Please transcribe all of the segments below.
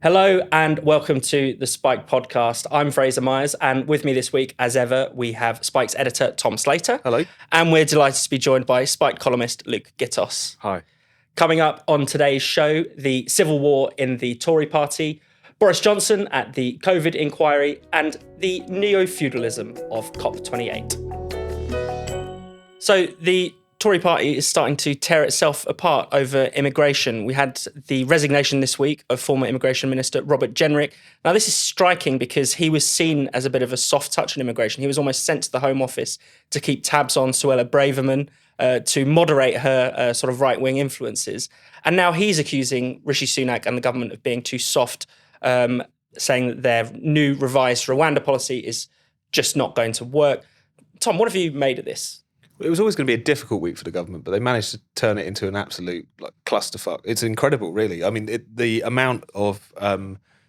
Hello and welcome to the Spike podcast. I'm Fraser Myers, and with me this week, as ever, we have Spike's editor, Tom Slater. Hello. And we're delighted to be joined by Spike columnist Luke Gittos. Hi. Coming up on today's show, the civil war in the Tory party, Boris Johnson at the COVID inquiry, and the neofeudalism of COP28. So the Tory party is starting to tear itself apart over immigration. We had the resignation this week of former Immigration Minister Robert Jenrick. Now, this is striking because he was seen as a bit of a soft touch on immigration. He was almost sent to the Home Office to keep tabs on Suella Braverman, to moderate her sort of right-wing influences. And now he's accusing Rishi Sunak and the government of being too soft, saying that their new revised Rwanda policy is just not going to work. Tom, what have you made of this? It was always going to be a difficult week for the government, but they managed to turn it into an absolute clusterfuck. It's incredible, really. I mean, the amount of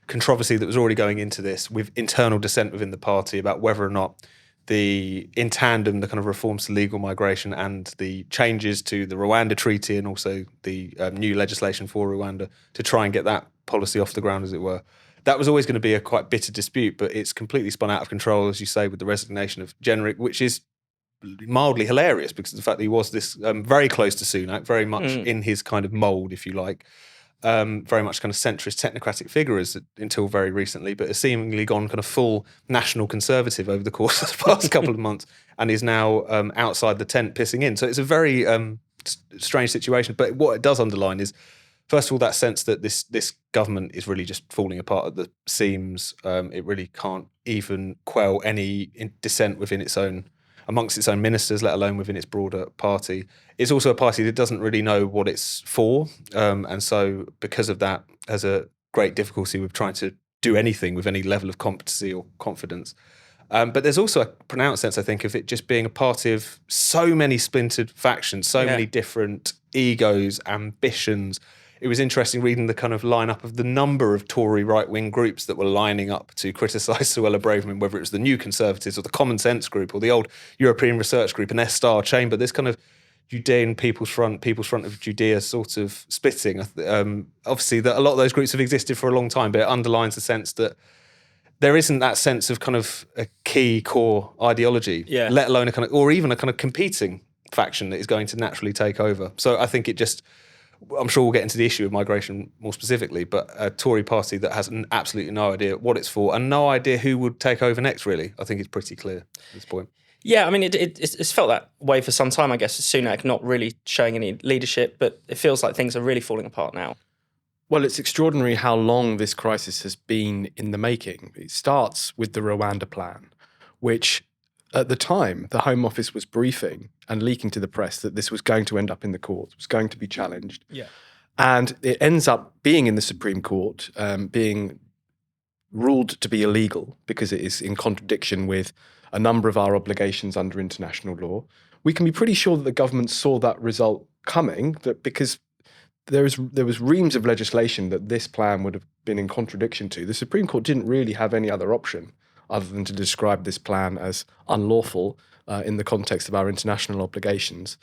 controversy that was already going into this, with internal dissent within the party about whether or not in tandem, the kind of reforms to legal migration and the changes to the Rwanda Treaty and also the new legislation for Rwanda to try and get that policy off the ground, as it were. That was always going to be a quite bitter dispute, but it's completely spun out of control, as you say, with the resignation of Jenrick, which is mildly hilarious because of the fact that he was this very close to Sunak, very much in his kind of mould, if you like, very much kind of centrist technocratic figure until very recently, but has seemingly gone kind of full national conservative over the course of the past couple of months and is now outside the tent pissing in. So it's a very strange situation. But what it does underline is, first of all, that sense that this government is really just falling apart at the seams. It really can't even quell any dissent within amongst its own ministers, let alone within its broader party. It's also a party that doesn't really know what it's for. And so because of that, has a great difficulty with trying to do anything with any level of competency or confidence. But there's also a pronounced sense, I think, of it just being a party of so many splintered factions, so many different egos, ambitions. It was interesting reading the kind of lineup of the number of Tory right-wing groups that were lining up to criticise Suella Braverman, whether it was the New Conservatives or the Common Sense group or the old European Research Group and their star chamber. This kind of Judean People's Front of Judea sort of splitting. Obviously, that a lot of those groups have existed for a long time, but it underlines the sense that there isn't that sense of kind of a key core ideology, let alone or even a kind of competing faction that is going to naturally take over. So I think I'm sure we'll get into the issue of migration more specifically, but a Tory party that has absolutely no idea what it's for and no idea who would take over next, really, I think it's pretty clear at this point. Yeah, I mean, it's felt that way for some time, I guess, Sunak not really showing any leadership, but it feels like things are really falling apart now. Well, it's extraordinary how long this crisis has been in the making. It starts with the Rwanda plan, which at the time, the Home Office was briefing and leaking to the press that this was going to end up in the courts, was going to be challenged. Yeah. And it ends up being in the Supreme Court, being ruled to be illegal because it is in contradiction with a number of our obligations under international law. We can be pretty sure that the government saw that result coming, that because there was reams of legislation that this plan would have been in contradiction to. The Supreme Court didn't really have any other option other than to describe this plan as unlawful in the context of our international obligations.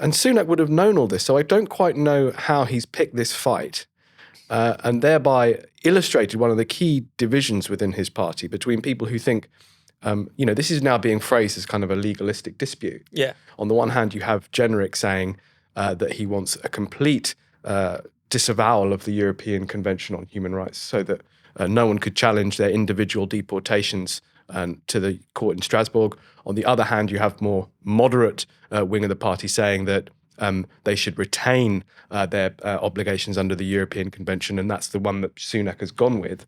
And Sunak would have known all this, so I don't quite know how he's picked this fight and thereby illustrated one of the key divisions within his party between people who think, this is now being phrased as kind of a legalistic dispute. Yeah. On the one hand, you have Jenrick saying that he wants a complete disavowal of the European Convention on Human Rights so that no one could challenge their individual deportations to the court in Strasbourg. On the other hand, you have more moderate wing of the party saying that they should retain their obligations under the European Convention, and that's the one that Sunak has gone with.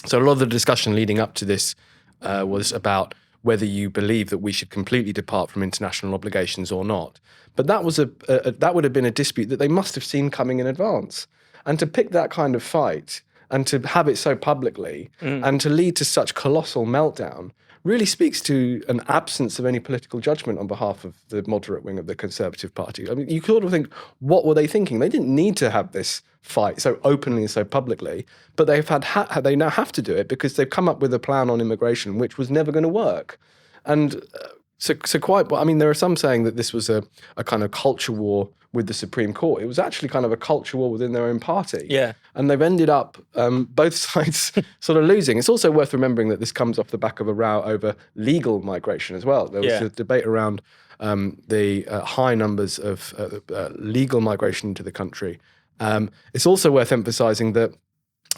So a lot of the discussion leading up to this was about whether you believe that we should completely depart from international obligations or not. But that was that would have been a dispute that they must have seen coming in advance. And to pick that kind of fight and to have it so publicly and to lead to such colossal meltdown really speaks to an absence of any political judgment on behalf of the moderate wing of the Conservative Party. I mean, you sort of think, what were they thinking? They didn't need to have this fight so openly and so publicly, but they now have to do it because they've come up with a plan on immigration which was never going to work. And so quite, I mean, there are some saying that this was a kind of culture war with the Supreme Court. It was actually kind of a culture war within their own party. Yeah. And they've ended up both sides sort of losing. It's also worth remembering that this comes off the back of a row over legal migration as well. There was a debate around the high numbers of legal migration into the country. It's also worth emphasising that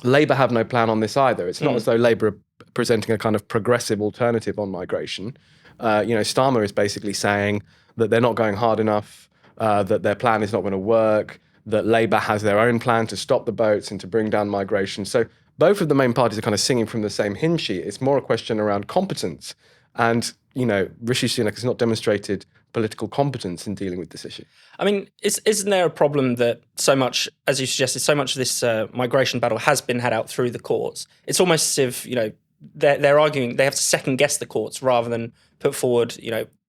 Labour have no plan on this either. It's not as though Labour are presenting a kind of progressive alternative on migration. Starmer is basically saying that they're not going hard enough, that their plan is not going to work, that Labour has their own plan to stop the boats and to bring down migration. So both of the main parties are kind of singing from the same hymn sheet. It's more a question around competence. And, Rishi Sunak has not demonstrated political competence in dealing with this issue. I mean, isn't there a problem that so much, as you suggested, so much of this migration battle has been had out through the courts? It's almost as if, they're arguing they have to second guess the courts rather than put forward,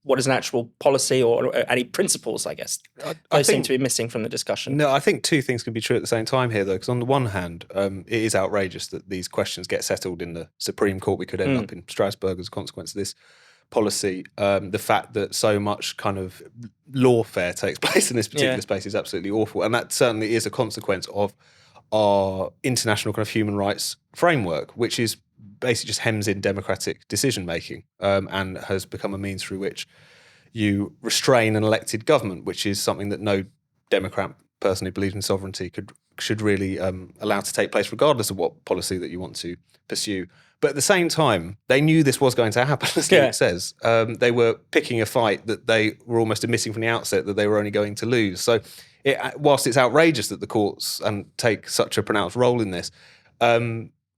what is an actual policy or any principles, I guess. Those seem to be missing from the discussion. No, I think two things can be true at the same time here, though, because on the one hand, it is outrageous that these questions get settled in the Supreme Court. We could end up in Strasbourg as a consequence of this policy. The fact that so much kind of lawfare takes place in this particular space is absolutely awful. And that certainly is a consequence of our international kind of human rights framework, which is basically just hems in democratic decision-making and has become a means through which you restrain an elected government, which is something that no Democrat person who believes in sovereignty should really allow to take place, regardless of what policy that you want to pursue. But at the same time, they knew this was going to happen, as Luke says. They were picking a fight that they were almost admitting from the outset that they were only going to lose. So whilst it's outrageous that the courts take such a pronounced role in this,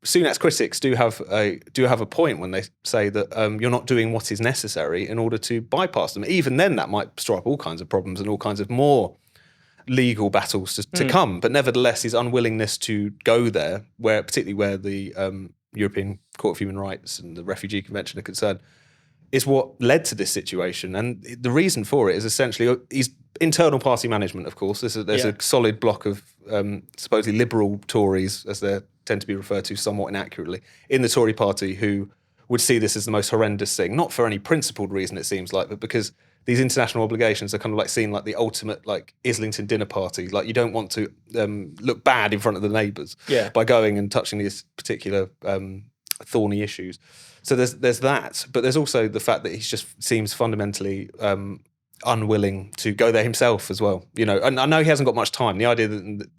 Sunak's critics do have a point when they say that you're not doing what is necessary in order to bypass them. Even then, that might stir up all kinds of problems and all kinds of more legal battles to come. But nevertheless, his unwillingness to go there, particularly where the European Court of Human Rights and the Refugee Convention are concerned, is what led to this situation. And the reason for it is essentially his internal party management, of course. There's a solid block of supposedly liberal Tories, as they tend to be referred to somewhat inaccurately, in the Tory party who would see this as the most horrendous thing, not for any principled reason, it seems like, but because these international obligations are kind of like seen like the ultimate like Islington dinner party. Like you don't want to look bad in front of the neighbours by going and touching these particular thorny issues. So there's that, but there's also the fact that he just seems fundamentally unwilling to go there himself as well. And I know he hasn't got much time. The idea that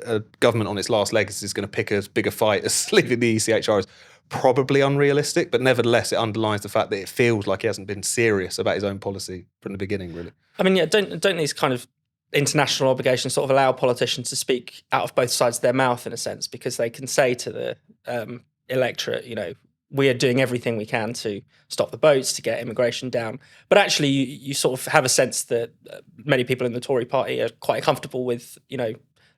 a government on its last legs is going to pick as big a fight as leaving the ECHR is probably unrealistic, but nevertheless, it underlines the fact that it feels like he hasn't been serious about his own policy from the beginning, really. I mean, don't these kind of international obligations sort of allow politicians to speak out of both sides of their mouth in a sense, because they can say to the electorate, we are doing everything we can to stop the boats, to get immigration down. But actually, you sort of have a sense that many people in the Tory party are quite comfortable with,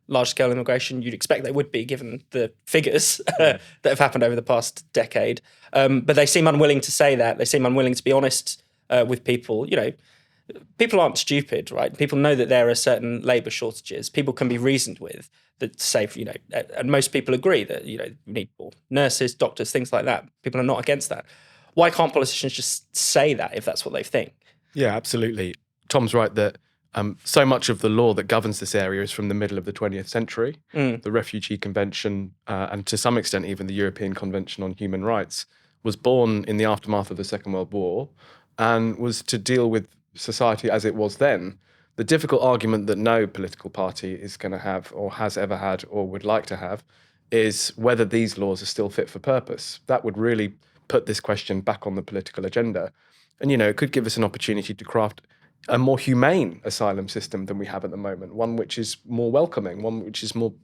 large-scale immigration. You'd expect they would be, given the figures that have happened over the past decade. But they seem unwilling to say that. They seem unwilling to be honest with people. People aren't stupid, right? People know that there are certain labour shortages. People can be reasoned with that say, and most people agree that, we need more nurses, doctors, things like that. People are not against that. Why can't politicians just say that if that's what they think? Yeah, absolutely. Tom's right that so much of the law that governs this area is from the middle of the 20th century. The Refugee Convention, and to some extent even the European Convention on Human Rights, was born in the aftermath of the Second World War and was to deal with society as it was then. The difficult argument that no political party is going to have or has ever had or would like to have is whether these laws are still fit for purpose. That would really put this question back on the political agenda. And, it could give us an opportunity to craft a more humane asylum system than we have at the moment, one which is more welcoming, one which is more,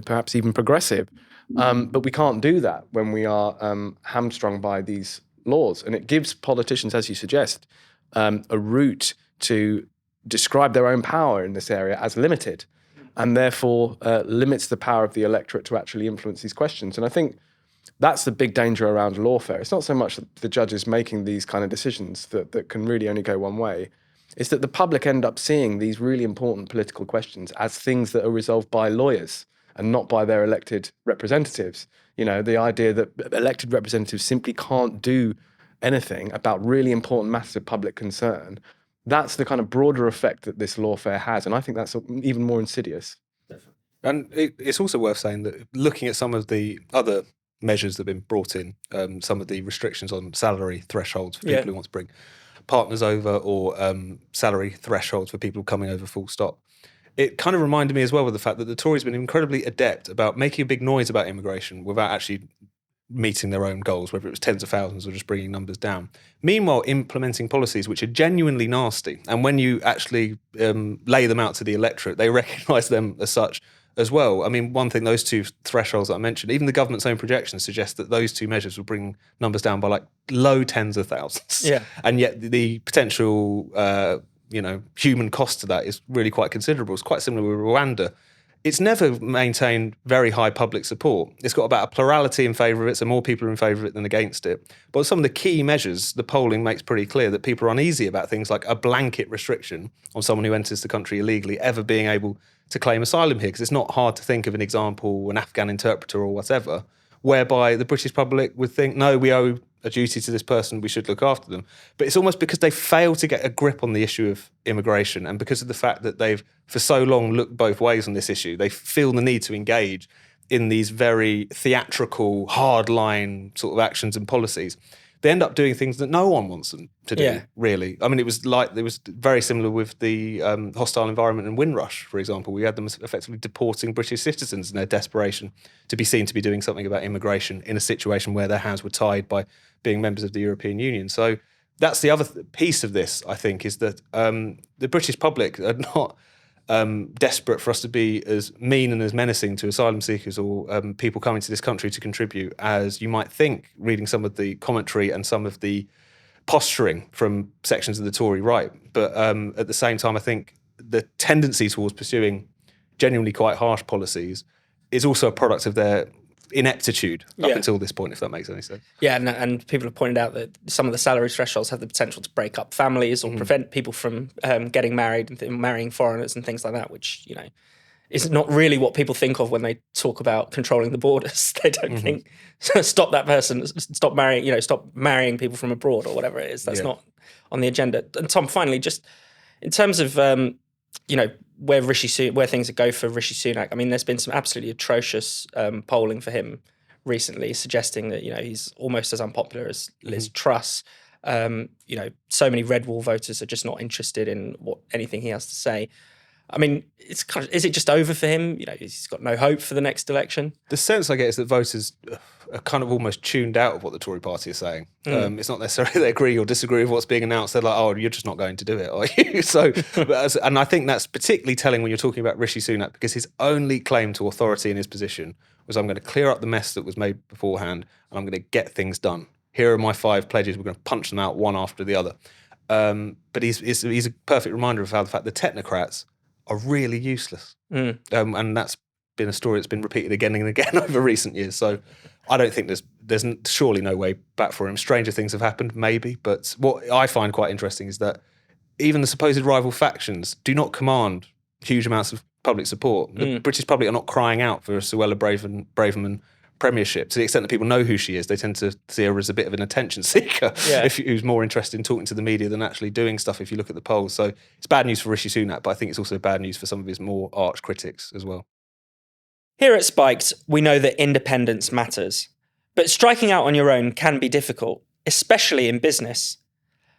perhaps even progressive. But we can't do that when we are hamstrung by these laws. And it gives politicians, as you suggest, a route to describe their own power in this area as limited, and therefore limits the power of the electorate to actually influence these questions. And I think that's the big danger around lawfare. It's not so much that the judges making these kind of decisions that can really only go one way. It's that the public end up seeing these really important political questions as things that are resolved by lawyers and not by their elected representatives. The idea that elected representatives simply can't do anything about really important matters of public concern That's the kind of broader effect that this lawfare has. And I think that's even more insidious. And it's also worth saying that looking at some of the other measures that have been brought in, some of the restrictions on salary thresholds for people who want to bring partners over, or salary thresholds for people coming over full stop. It kind of reminded me as well of the fact that the Tories have been incredibly adept about making a big noise about immigration without actually meeting their own goals, whether it was tens of thousands or just bringing numbers down. Meanwhile, implementing policies which are genuinely nasty. And when you actually lay them out to the electorate, they recognise them as such as well. I mean, one thing, those two thresholds that I mentioned, even the government's own projections suggest that those two measures will bring numbers down by like low tens of thousands. Yeah. And yet the potential human cost to that is really quite considerable. It's quite similar with Rwanda. It's never maintained very high public support. It's got about a plurality in favour of it, so more people are in favour of it than against it. But some of the key measures, the polling makes pretty clear that people are uneasy about things like a blanket restriction on someone who enters the country illegally ever being able to claim asylum here, because it's not hard to think of an example, an Afghan interpreter or whatever, whereby the British public would think, no, we owe a duty to this person, we should look after them. But it's almost because they fail to get a grip on the issue of immigration, and because of the fact that they've for so long looked both ways on this issue, they feel the need to engage in these very theatrical, hardline sort of actions and policies. They end up doing things that no one wants them to do, really. I mean, it was very similar with the hostile environment in Windrush, for example. We had them effectively deporting British citizens in their desperation to be seen to be doing something about immigration in a situation where their hands were tied by being members of the European Union. So that's the other piece of this, I think, is that the British public are not desperate for us to be as mean and as menacing to asylum seekers or people coming to this country to contribute as you might think, reading some of the commentary and some of the posturing from sections of the Tory right. But at the same time, I think the tendency towards pursuing genuinely quite harsh policies is also a product of their ineptitude up until this point, if that makes any sense. Yeah, and people have pointed out that some of the salary thresholds have the potential to break up families or prevent people from getting married and marrying foreigners and things like that, which, you know, is not really what people think of when they talk about controlling the borders. They don't think, stop that person, stop marrying people from abroad or whatever it is. That's not on the agenda. And Tom, finally, just in terms of, where things go for Rishi Sunak. I mean, there's been some absolutely atrocious polling for him recently, suggesting that he's almost as unpopular as Liz Truss. So many red wall voters are just not interested in anything he has to say. I mean, is it just over for him? He's got no hope for the next election. The sense I get is that voters are kind of almost tuned out of what the Tory party is saying. It's not necessarily they agree or disagree with what's being announced. They're like, oh, you're just not going to do it, are you? So, and I think that's particularly telling when you're talking about Rishi Sunak, because his only claim to authority in his position was, I'm going to clear up the mess that was made beforehand and I'm going to get things done. Here are my 5 pledges. We're going to punch them out one after the other. But he's a perfect reminder of how the fact the technocrats are really useless. And that's been a story that's been repeated again and again over recent years. So I don't think there's surely no way back for him. Stranger things have happened, maybe. But what I find quite interesting is that even the supposed rival factions do not command huge amounts of public support. The British public are not crying out for a Suella Braverman premiership. To the extent that people know who she is, they tend to see her as a bit of an attention seeker who's more interested in talking to the media than actually doing stuff, if you look at the polls. So it's bad news for Rishi Sunak, but I think it's also bad news for some of his more arch critics as well. Here at Spiked, we know that independence matters, but striking out on your own can be difficult, especially in business.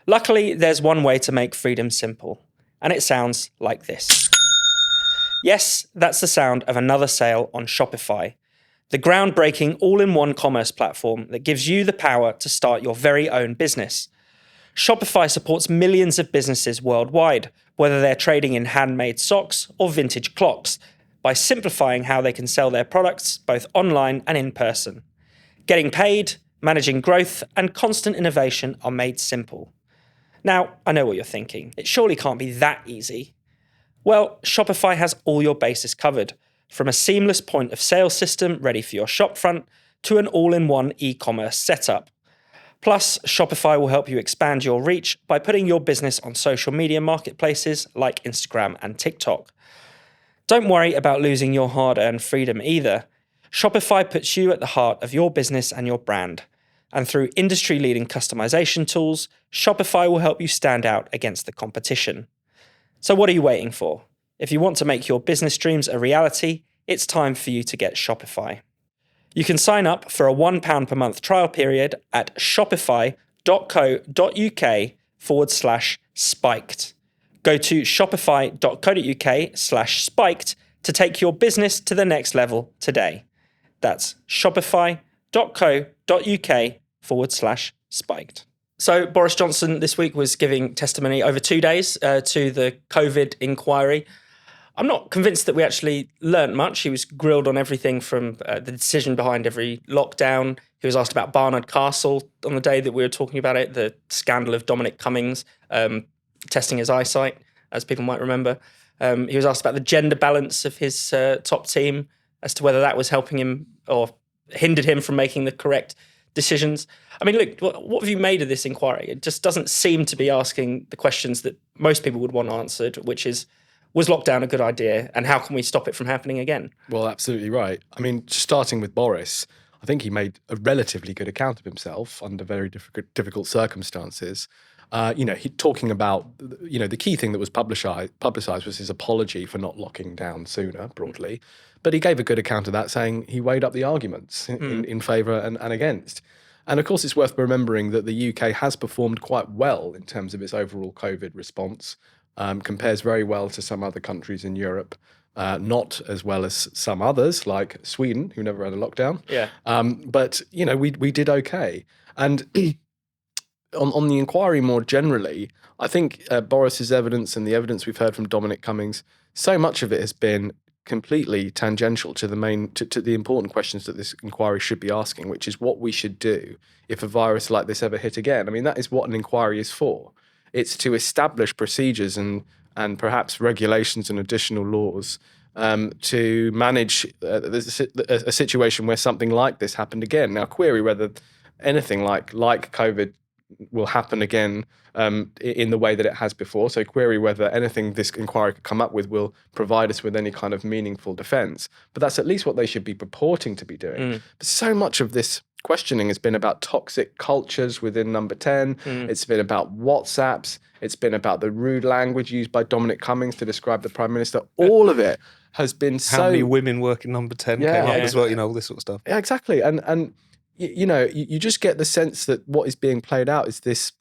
Luckily, there's one way to make freedom simple, and it sounds like this. Yes, that's the sound of another sale on Shopify, the groundbreaking all-in-one commerce platform that gives you the power to start your very own business. Shopify supports millions of businesses worldwide, whether they're trading in handmade socks or vintage clocks, by simplifying how they can sell their products both online and in person. Getting paid, managing growth, and constant innovation are made simple. Now, I know what you're thinking. It surely can't be that easy. Well, Shopify has all your bases covered, from a seamless point of sale system ready for your shopfront to an all-in-one e-commerce setup. Plus, Shopify will help you expand your reach by putting your business on social media marketplaces like Instagram and TikTok. Don't worry about losing your hard-earned freedom either. Shopify puts you at the heart of your business and your brand. And through industry-leading customization tools, Shopify will help you stand out against the competition. So what are you waiting for? If you want to make your business dreams a reality, it's time for you to get Shopify. You can sign up for a £1 per month trial period at shopify.co.uk/spiked. Go to shopify.co.uk/spiked to take your business to the next level today. That's shopify.co.uk/spiked. So Boris Johnson this week was giving testimony over 2 days to the COVID inquiry. I'm not convinced that we actually learnt much. He was grilled on everything from the decision behind every lockdown. He was asked about Barnard Castle on the day that we were talking about it, the scandal of Dominic Cummings testing his eyesight, as people might remember. He was asked about the gender balance of his top team, as to whether that was helping him or hindered him from making the correct decisions. I mean, look, what have you made of this inquiry? It just doesn't seem to be asking the questions that most people would want answered, which is, was lockdown a good idea, and how can we stop it from happening again? Well, absolutely right. I mean, starting with Boris, I think he made a relatively good account of himself under very difficult circumstances. He talking about, the key thing that was publicised was his apology for not locking down sooner, broadly. But he gave a good account of that, saying he weighed up the arguments in favour and against. And of course, it's worth remembering that the UK has performed quite well in terms of its overall COVID response. Compares very well to some other countries in Europe, not as well as some others like Sweden, who never had a lockdown. Yeah. But we did okay. And on the inquiry more generally, I think Boris's evidence and the evidence we've heard from Dominic Cummings, so much of it has been completely tangential to the important questions that this inquiry should be asking, which is what we should do if a virus like this ever hit again. I mean, that is what an inquiry is for. It's to establish procedures and perhaps regulations and additional laws to manage a situation where something like this happened again. Now, query whether anything like COVID will happen again in the way that it has before. So query whether anything this inquiry could come up with will provide us with any kind of meaningful defence. But that's at least what they should be purporting to be doing. But so much of this questioning has been about toxic cultures within Number 10. It's been about WhatsApps. It's been about the rude language used by Dominic Cummings to describe the Prime Minister. All of it has been How many women work in Number 10 came up as well, all this sort of stuff. Yeah, exactly. And you just get the sense that what is being played out is this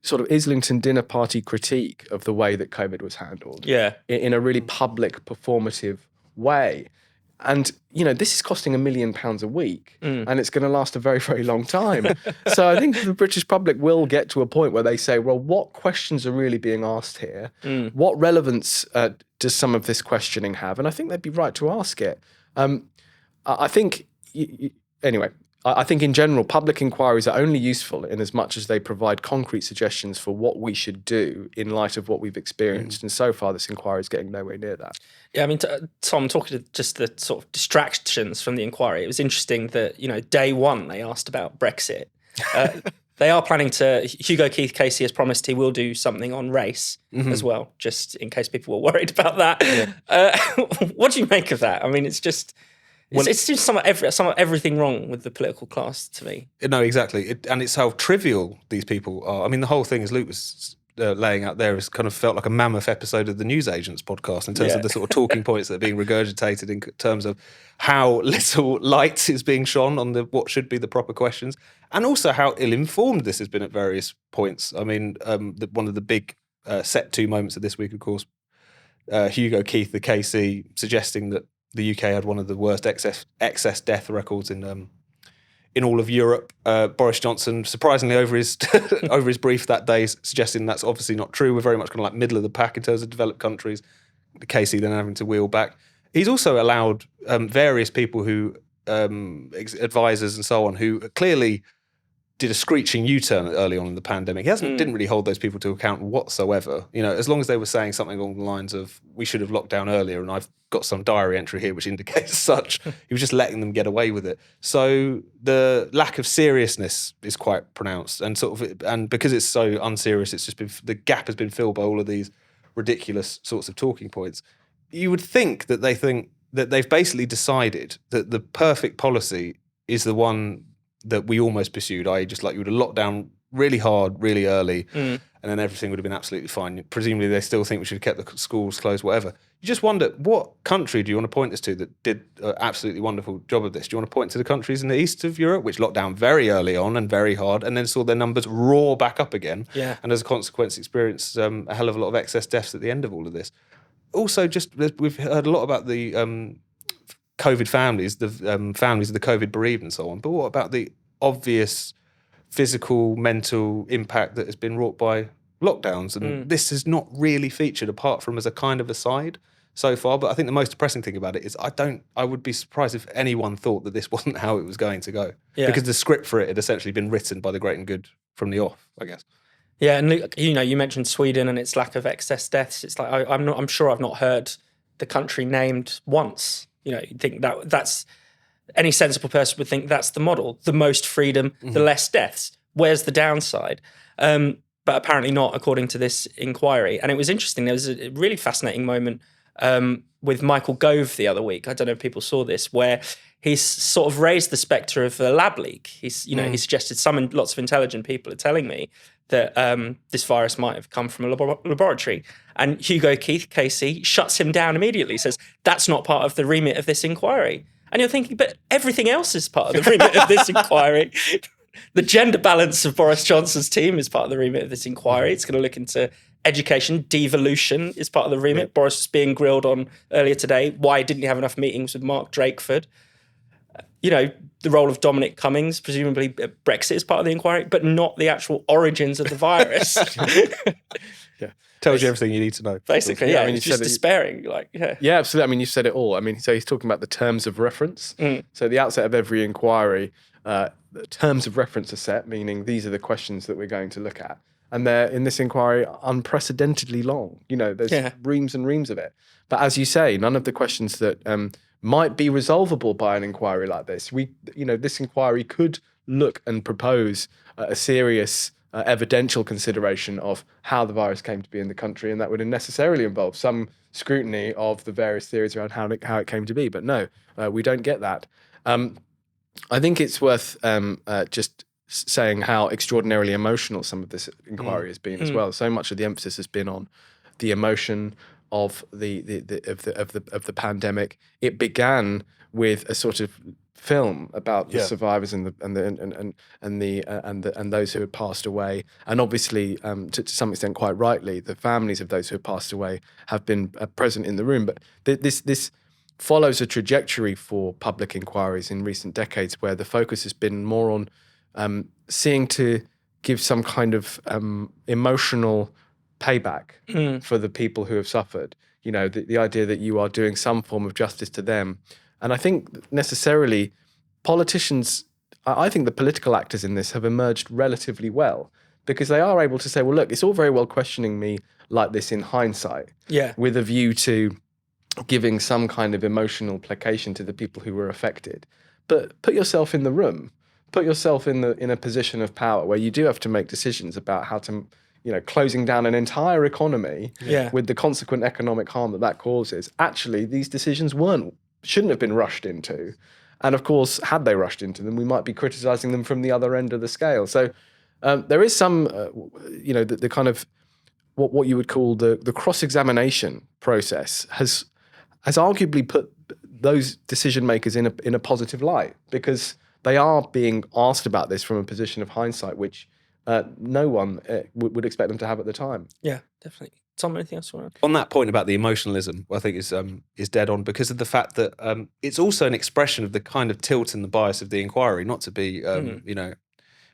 sort of Islington dinner party critique of the way that COVID was handled. Yeah. In a really public, performative way. And, this is costing £1 million a week and it's going to last a very, very long time. So I think the British public will get to a point where they say, well, what questions are really being asked here? What relevance does some of this questioning have? And I think they'd be right to ask it. I think, I think in general, public inquiries are only useful in as much as they provide concrete suggestions for what we should do in light of what we've experienced. And so far, this inquiry is getting nowhere near that. Yeah, I mean, Tom, talking to just the sort of distractions from the inquiry, it was interesting that, day one, they asked about Brexit. They are planning to, Hugo Keith Casey has promised he will do something on race as well, just in case people were worried about that. Yeah. What do you make of that? I mean, it's just... It's just somewhat everything wrong with the political class to me. No, exactly. And it's how trivial these people are. I mean, the whole thing, as Luke was laying out there, has kind of felt like a mammoth episode of the Newsagents podcast in terms of the sort of talking points that are being regurgitated in terms of how little light is being shone on what should be the proper questions, and also how ill-informed this has been at various points. I mean, one of the big set to moments of this week, of course, Hugo Keith, the KC, suggesting that the UK had one of the worst excess death records in all of Europe. Boris Johnson, surprisingly, over his over his brief that day, suggesting that's obviously not true. We're very much kind of like middle of the pack in terms of developed countries. The KC then having to wheel back. He's also allowed various people who advisors and so on who clearly did a screeching U-turn early on in the pandemic. He didn't really hold those people to account whatsoever. As long as they were saying something along the lines of, we should have locked down earlier, and I've got some diary entry here which indicates such, he was just letting them get away with it. So the lack of seriousness is quite pronounced, and because it's so unserious, it's just been, the gap has been filled by all of these ridiculous sorts of talking points. You would think that they think that they've basically decided that the perfect policy is the one that we almost pursued, i.e. just like you would have locked down really hard, really early, and then everything would have been absolutely fine. Presumably they still think we should have kept the schools closed, whatever. You just wonder, what country do you want to point us to that did an absolutely wonderful job of this? Do you want to point to the countries in the east of Europe, which locked down very early on and very hard, and then saw their numbers roar back up again, and as a consequence experienced a hell of a lot of excess deaths at the end of all of this? Also, just we've heard a lot about the COVID families, the families of the COVID bereaved and so on, but what about the obvious physical, mental impact that has been wrought by lockdowns? And this has not really featured apart from as a kind of aside so far. But I think the most depressing thing about it is I would be surprised if anyone thought that this wasn't how it was going to go. Yeah. Because the script for it had essentially been written by the great and good from the off, I guess. Yeah, and you mentioned Sweden and its lack of excess deaths. It's like I'm sure I've not heard the country named once. You think that's any sensible person would think that's the model: the most freedom, the less deaths. Where's the downside? But apparently not, according to this inquiry. And it was interesting. There was a really fascinating moment with Michael Gove the other week. I don't know if people saw this, where he's sort of raised the spectre of a lab leak. He suggested lots of intelligent people are telling me that this virus might have come from a laboratory. And Hugo Casey shuts him down immediately, says, that's not part of the remit of this inquiry. And you're thinking, but everything else is part of the remit of this inquiry. The gender balance of Boris Johnson's team is part of the remit of this inquiry. It's going to look into education. Devolution is part of the remit. Yeah. Boris was being grilled on earlier today. Why didn't you have enough meetings with Mark Drakeford? The role of Dominic Cummings, presumably Brexit is part of the inquiry, but not the actual origins of the virus. Tells you everything you need to know. Basically, yeah. I mean, it's just despairing. Yeah, absolutely. I mean, you said it all. I mean, so he's talking about the terms of reference. So at the outset of every inquiry, the terms of reference are set, meaning these are the questions that we're going to look at. And they're, in this inquiry, unprecedentedly long. There's reams and reams of it. But as you say, none of the questions that might be resolvable by an inquiry like this. This inquiry could look and propose a serious evidential consideration of how the virus came to be in the country, and that would necessarily involve some scrutiny of the various theories around how it came to be. But no, we don't get that. I think it's worth just saying how extraordinarily emotional some of this inquiry has been as well. So much of the emphasis has been on the emotion of the pandemic. It began with a sort of film about the survivors and those who had passed away, and obviously to some extent, quite rightly, the families of those who had passed away have been present in the room. But this follows a trajectory for public inquiries in recent decades, where the focus has been more on seeing to give some kind of emotional payback for the people who have suffered. The idea that you are doing some form of justice to them. And I think necessarily politicians, I think the political actors in this have emerged relatively well, because they are able to say, well, look, it's all very well questioning me like this in hindsight, with a view to giving some kind of emotional placation to the people who were affected. But put yourself in the room, put yourself in a position of power where you do have to make decisions about how to, closing down an entire economy with the consequent economic harm that causes. Actually, these decisions shouldn't have been rushed into. And of course, had they rushed into them, we might be criticizing them from the other end of the scale. So there is some, the kind of what you would call the cross-examination process has arguably put those decision makers in a positive light, because they are being asked about this from a position of hindsight, which no one would expect them to have at the time. Yeah, definitely. Tom, anything else you want to add? On that point about the emotionalism, I think is dead on, because of the fact that it's also an expression of the kind of tilt and the bias of the inquiry, not to be,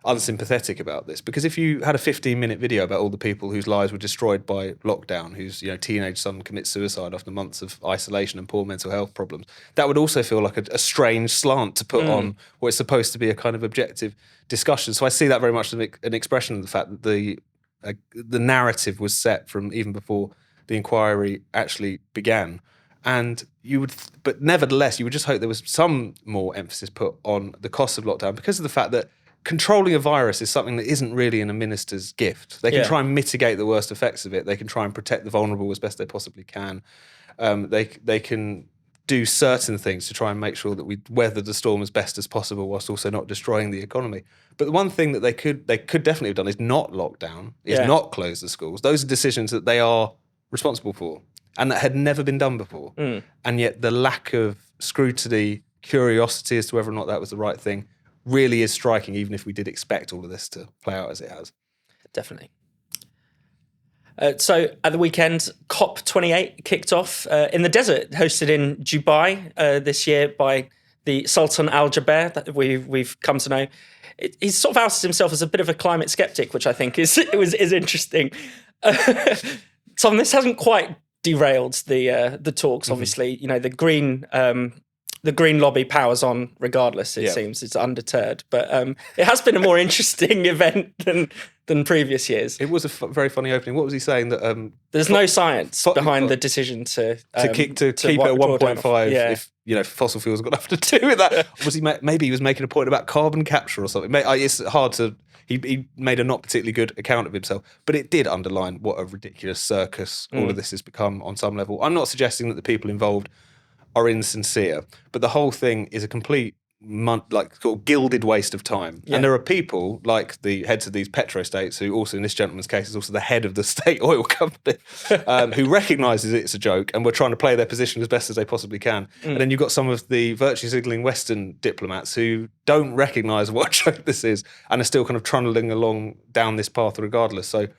unsympathetic about this. Because if you had a 15-minute video about all the people whose lives were destroyed by lockdown, whose teenage son commits suicide after months of isolation and poor mental health problems, that would also feel like a strange slant to put on what is supposed to be a kind of objective discussion. So I see that very much as an expression of the fact that the narrative was set from even before the inquiry actually began. And but nevertheless, you would just hope there was some more emphasis put on the cost of lockdown, because of the fact that controlling a virus is something that isn't really in a minister's gift. They can try and mitigate the worst effects of it. They can try and protect the vulnerable as best they possibly can. They can do certain things to try and make sure that we weather the storm as best as possible whilst also not destroying the economy. But the one thing that they could definitely have done is not lock down, is not close the schools. Those are decisions that they are responsible for and that had never been done before. And yet the lack of scrutiny, curiosity as to whether or not that was the right thing really is striking, even if we did expect all of this to play out as it has. Definitely. So at the weekend, COP28 kicked off in the desert, hosted in Dubai this year by the Sultan Al Jaber that we've come to know. He's sort of outed himself as a bit of a climate skeptic, which I think is interesting. Tom, this hasn't quite derailed the talks. Obviously, you know, the green lobby powers on regardless. It seems it's undeterred, but it has been a more interesting event than previous years. It was a very funny opening. What was he saying? That there's no science behind the decision to keep it at 1.5 if fossil fuels got nothing to do with that. Was he? Maybe he was making a point about carbon capture or something. It's hard to. He made a not particularly good account of himself, but it did underline what a ridiculous circus all of this has become on some level. I'm not suggesting that the people involved are insincere, but the whole thing is a complete sort of gilded waste of time. And there are people like the heads of these petrostates, who also in this gentleman's case is also the head of the state oil company, who recognises it's a joke and were trying to play their position as best as they possibly can. And then you've got some of the virtue signalling Western diplomats who don't recognise what a joke this is and are still kind of trundling along down this path regardless. So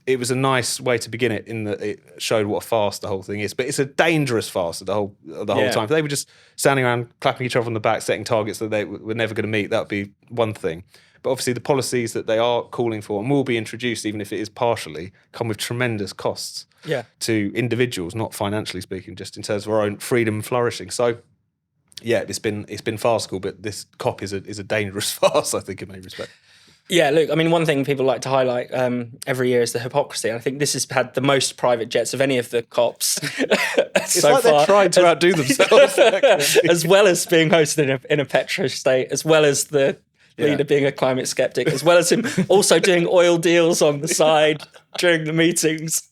it was a nice way to begin it in that it showed what a farce the whole thing is. But it's a dangerous farce the whole time. If they were just standing around clapping each other on the back, setting targets that they were never going to meet, that would be one thing. But obviously the policies that they are calling for and will be introduced, even if it is partially, come with tremendous costs to individuals, not financially speaking, just in terms of our own freedom and flourishing. So yeah, it's been farcical, but this COP is a dangerous farce, I think, in many respects. Yeah, look, I mean, one thing people like to highlight every year is the hypocrisy. I think this has had the most private jets of any of the COPs It's so like they're trying to outdo themselves. As well as being hosted in a petrostate, as well as the leader being a climate skeptic, as well as him also doing oil deals on the side during the meetings.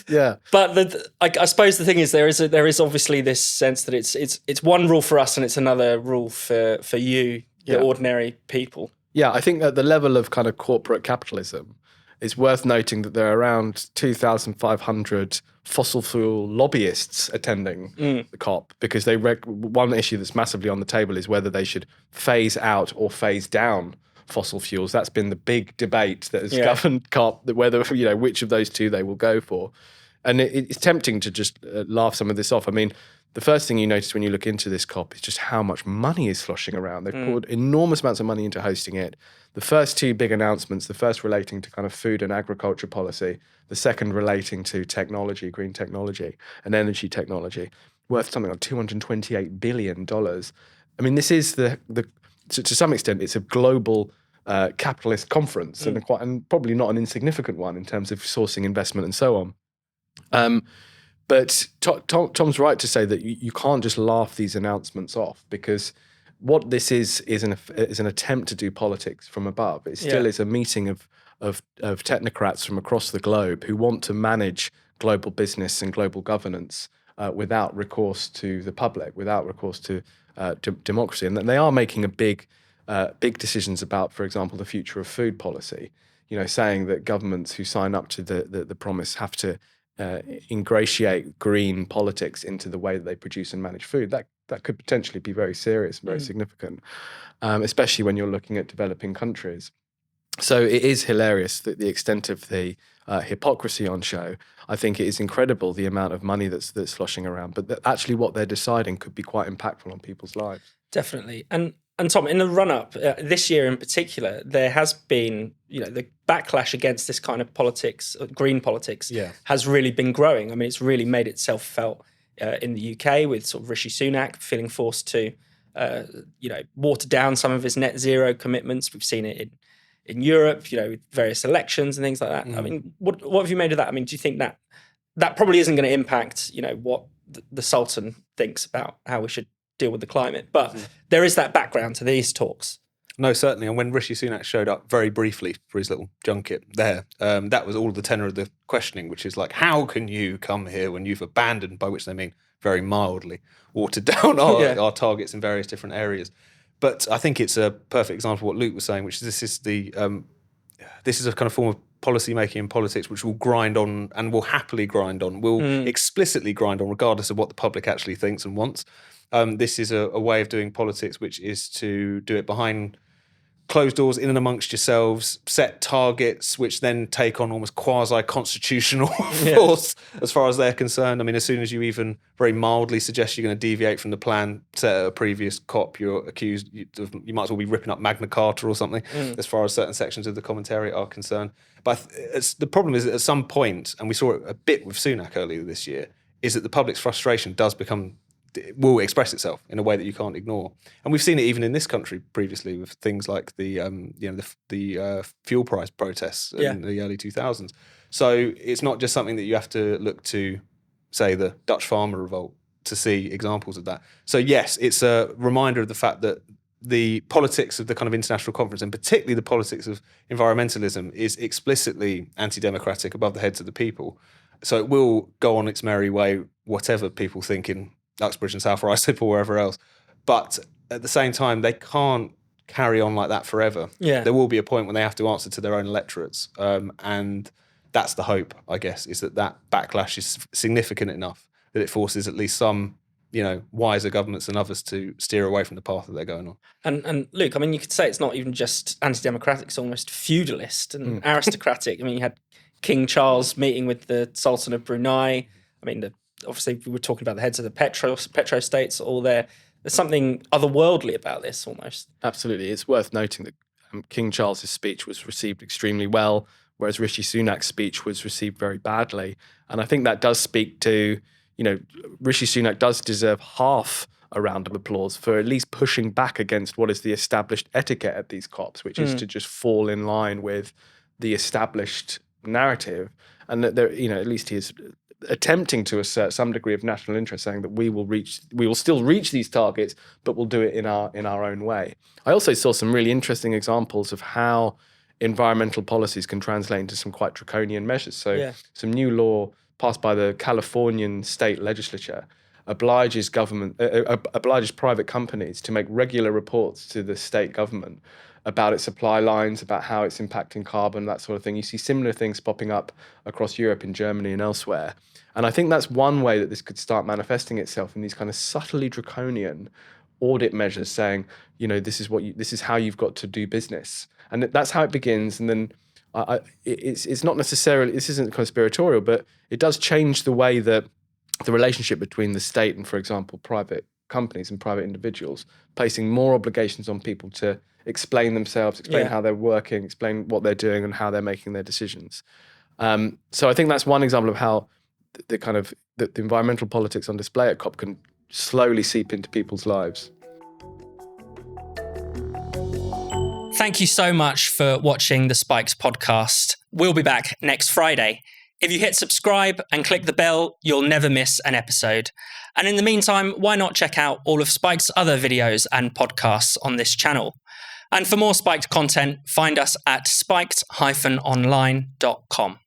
Yeah, but I suppose the thing is there is obviously this sense that it's one rule for us and it's another rule for you, the ordinary people. Yeah, I think at the level of kind of corporate capitalism, it's worth noting that there are around 2,500 fossil fuel lobbyists attending the COP, because one issue that's massively on the table is whether they should phase out or phase down fossil fuels. That's been the big debate that has governed COP, that whether, which of those two they will go for. And it's tempting to just laugh some of this off. I mean, the first thing you notice when you look into this COP is just how much money is sloshing around. They've poured enormous amounts of money into hosting it. The first two big announcements, the first relating to kind of food and agriculture policy, the second relating to technology, green technology and energy technology, worth something like $228 billion. I mean, this is to some extent, it's a global capitalist conference and probably not an insignificant one in terms of sourcing investment and so on. But Tom's right to say that you can't just laugh these announcements off, because what this is an attempt to do politics from above. It still is a meeting of technocrats from across the globe who want to manage global business and global governance without recourse to the public, without recourse to democracy. And they are making big decisions about, for example, the future of food policy, saying that governments who sign up to the promise have to ingratiate green politics into the way that they produce and manage food. That could potentially be very serious and very significant, especially when you're looking at developing countries. So it is hilarious that the extent of the hypocrisy on show. I think it is incredible the amount of money that's sloshing around, but actually what they're deciding could be quite impactful on people's lives. Definitely. And Tom, in the run-up, this year in particular, there has been, the backlash against this kind of politics, green politics, has really been growing. I mean, it's really made itself felt in the UK with sort of Rishi Sunak feeling forced to, water down some of his net zero commitments. We've seen it in Europe, with various elections and things like that. I mean, what have you made of that? I mean, do you think that probably isn't going to impact, what the Sultan thinks about how we should deal with the climate, but there is that background to these talks. No, certainly. And when Rishi Sunak showed up very briefly for his little junket there, that was all the tenor of the questioning, which is like, how can you come here when you've abandoned, by which they mean very mildly watered down our targets in various different areas. But I think it's a perfect example of what Luke was saying, which is this is a kind of form of policy making in politics which will grind on and will happily grind on, will explicitly grind on, regardless of what the public actually thinks and wants. This is a way of doing politics which is to do it behind closed doors, in and amongst yourselves, set targets which then take on almost quasi-constitutional force as far as they're concerned. I mean, as soon as you even very mildly suggest you're going to deviate from the plan set at a previous COP, you're accused, you might as well be ripping up Magna Carta or something, as far as certain sections of the commentariat are concerned. But the problem is that at some point, and we saw it a bit with Sunak earlier this year, is that the public's frustration will express itself in a way that you can't ignore, and we've seen it even in this country previously with things like the fuel price protests in the early 2000s. So it's not just something that you have to look to, say, the Dutch farmer revolt to see examples of that. So yes, it's a reminder of the fact that the politics of the kind of international conference, and particularly the politics of environmentalism, is explicitly anti-democratic, above the heads of the people. So it will go on its merry way, whatever people think in Uxbridge and South Ruislip or wherever else. But at the same time, they can't carry on like that forever. Yeah. There will be a point when they have to answer to their own electorates. And that's the hope, I guess, is that backlash is significant enough that it forces at least some, wiser governments than others to steer away from the path that they're going on. And Luke, I mean, you could say it's not even just anti-democratic, it's almost feudalist and aristocratic. I mean, you had King Charles meeting with the Sultan of Brunei. I mean, obviously, we were talking about the heads of the petro states, all there. There's something otherworldly about this almost. Absolutely. It's worth noting that King Charles's speech was received extremely well, whereas Rishi Sunak's speech was received very badly. And I think that does speak to, Rishi Sunak does deserve half a round of applause for at least pushing back against what is the established etiquette at these COPs, which is to just fall in line with the established narrative. And that at least he is attempting to assert some degree of national interest, saying that we will still reach these targets, but we'll do it in our own way. I also saw some really interesting examples of how environmental policies can translate into some quite draconian measures. So some new law passed by the Californian state legislature obliges private companies to make regular reports to the state government about its supply lines, about how it's impacting carbon, that sort of thing. You see similar things popping up across Europe, in Germany and elsewhere. And I think that's one way that this could start manifesting itself in these kind of subtly draconian audit measures, saying, this is how you've got to do business. And that's how it begins. And then it's not necessarily, this isn't conspiratorial, but it does change the way that the relationship between the state and, for example, private companies and private individuals, placing more obligations on people to explain themselves, explain how they're working, explain what they're doing and how they're making their decisions. So I think that's one example of how the environmental politics on display at COP can slowly seep into people's lives. Thank you so much for watching the Spikes podcast. We'll be back next Friday. If you hit subscribe and click the bell, you'll never miss an episode. And in the meantime, why not check out all of Spike's other videos and podcasts on this channel? And for more Spiked content, find us at spiked-online.com.